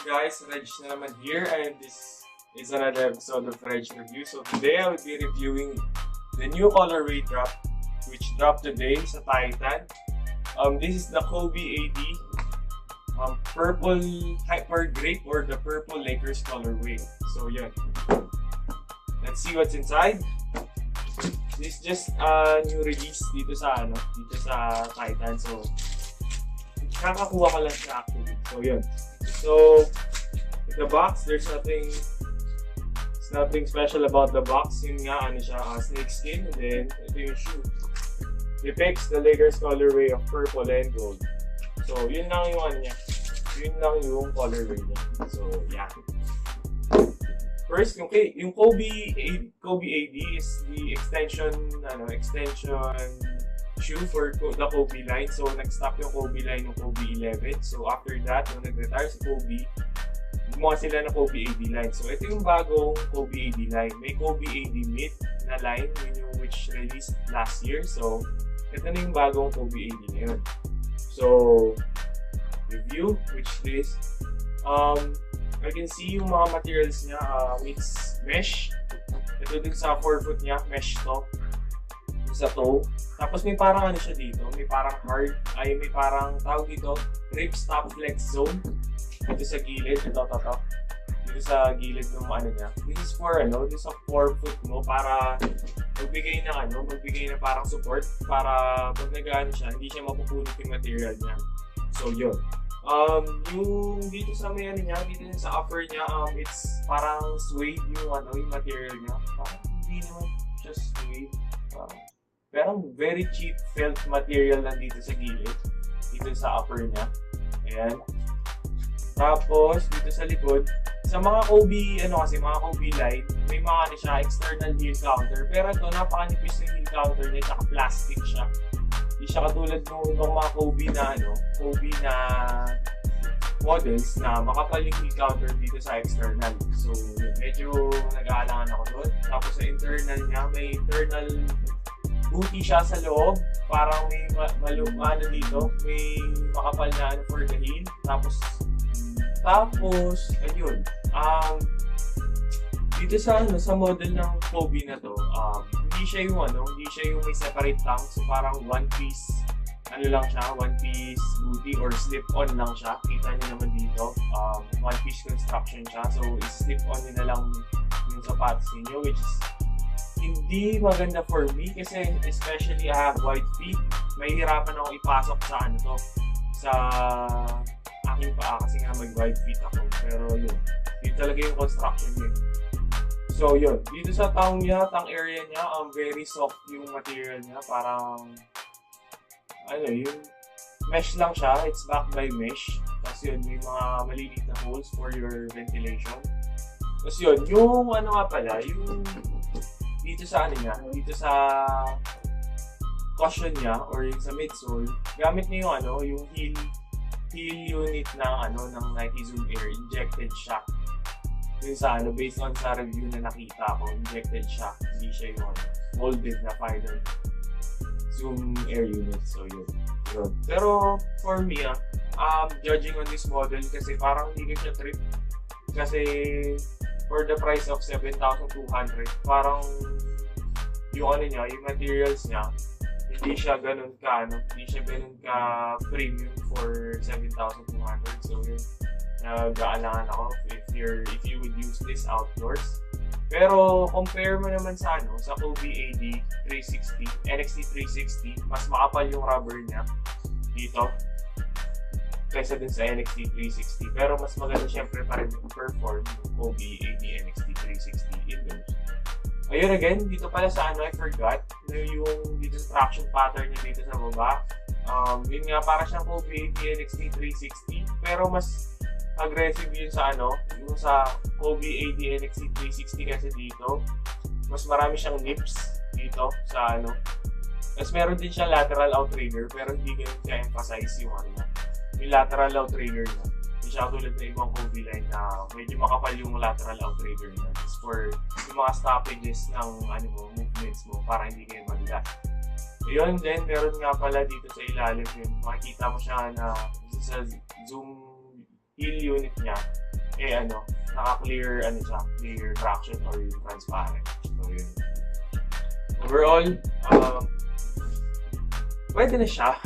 guys? Reg na naman here, and this is another episode of Reg Review. So today I will be reviewing the new Colorway drop, which dropped today sa Titan. This is the Kobe AD Purple Hyper Grape or the Purple Lakers Colorway. So yeah, let's see what's inside. This is just a new release dito sa Titan. So kakakuha ko lang siya actually. So yun. So in the box, there's nothing special about the box. Yun nga, ano siya, snake skin. And then ito yung shoe. Depicts the Lakers colorway of purple and gold. So yun lang yung ano niya. Yun lang yung colorway niya. So yeah. First, okay, yung Kobe AD is the extension shoe for the Kobe line. So nag-stop yung Kobe line ng Kobe 11. So after that, nung nag-retire si Kobe, gumawa sila ng Kobe AD line. So ito yung bagong Kobe AD line. May Kobe AD mid na line, yun yung which released last year. So ito na yung bagong Kobe AD ngayon. So review, which is I can see yung mga materials niya, it's mesh. Ito din sa forefoot niya, mesh to. Sa toe. Tapos may parang ano siya dito, may parang may parang tawag dito, rip stop flex zone. Dito sa gilid, ito. Dito sa gilid ng ano niya. This is for this is a forefoot mo para magbigay na parang support para pag nag-ano siya, hindi siya mapupunit yung material niya. So yun. Yung dito sa may ano niya, dito sa upper niya, it's parang suede yung yung material niya. Parang hindi naman just suede. Pero very cheap felt material lang dito sa gilid, dito sa upper niya. Ayan. Tapos dito sa likod, sa mga Kobe, mga Kobe line, may mga siya, external heel counter. Pero ito, napakanipis yung heel counter niya, tsaka plastic siya. Hindi siya katulad ng mga Kobe na models na makapal yung heel counter dito sa external. So, medyo nag-aalangan ako doon. Tapos sa internal niya, may internal booty siya sa loob, parang may dito, may makapal na for the heel. Tapos ayun. Dito sa model ng Kobe na to, hindi siya yung may separate tongue. So parang one piece booty or slip-on lang siya. Kita niyo naman dito, one piece construction siya. So slip-on niyo na lang yung sapatos niyo, which is hindi maganda for me kasi especially I have wide feet. Mahihirapan ako ipasok sa aking paa kasi nga mag-wide feet ako. Pero yun, yun talaga yung construction niya. So yun, dito sa tongue area niya, very soft yung material niya. Parang yung mesh lang siya. It's backed by mesh. Tapos yun, may mga maliliit na holes for your ventilation. Tapos yun, yung yung dito sa cushion niya or yung sa midsole, gamit niya yung heel unit ng Nike Zoom Air, injected shock. Yung based on sa review na nakita ko, injected shock, hindi siya yung molded na final Zoom Air unit. So yun. Pero for me, judging on this model kasi parang hindi ko siya trip. Kasi for the price of 7,200, parang yung yung materials niya, hindi siya ganun ka premium for 7,200. So yun, nag-aalangan ako if you would use this outdoors. Pero compare mo naman sa Kobe AD 360, NXT 360, mas makapal yung rubber niya dito kaysa din sa NXT 360. Pero mas maganda syempre pa rin yung perform yung Kobe AD NXT 360 indoors. Ayun again, dito pala sa I forgot yung dito sa traction pattern niya dito sa baba. Yun nga, para siyang Kobe AD NXT 360, pero mas aggressive yun sa yung sa Kobe AD NXT 360 kasi dito, mas marami siyang nips dito sa Tapos meron din siya lateral outrigger, pero hindi ganun ka-emphasize yung yung lateral outrigger niya. Hindi siya tulad ng ibang Kobe line na medyo makapal yung lateral outrigger niya. It's for yung mga stoppages ng movements mo para hindi kayo madulas. Ayun, then meron nga pala dito sa ilalim yun. Makikita mo siya na sa zoom heel unit niya. naka-clear, clear traction or yung transparent. So, yun. Overall, pwede na siya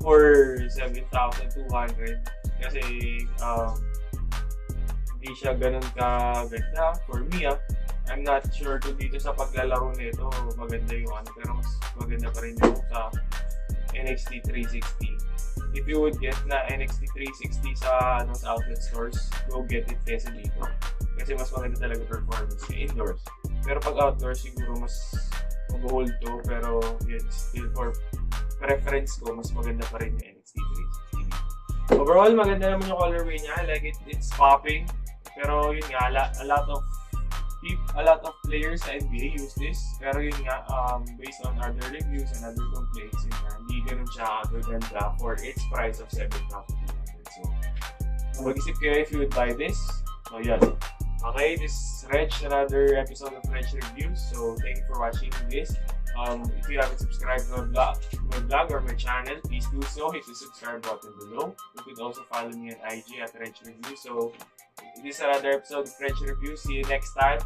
for 7,200 kasi hindi siya ganun ka-ganda. For me, I'm not sure kung dito sa paglalaro nito maganda yung pero mas maganda pa rin yung sa NXT 360. If you would get na NXT 360 sa outlet stores, go get it kasi dito. Kasi mas maganda talaga performance indoors. Pero pag outdoors, siguro mas mag-hold to. Pero yun, still for preference ko, mas maganda pa rin yung NXT 360. Overall, maganda naman yung colorway niya. I like it. It's popping. Pero yun nga, a lot of players sa NBA use this. Pero yun nga, based on other reviews and other complaints, yun nga, hindi ganun siya gaganda for its price of 7,200. So, mag-isip kayo if you would buy this. So, yan. Okay, this is Reg, another episode of Reg Reviews. So, thank you for watching this. If you haven't subscribed to my blog or my channel, please do so. Hit the subscribe button below. You could also follow me on IG at Reg Reviews. So, this is another episode of Reg Reviews. See you next time.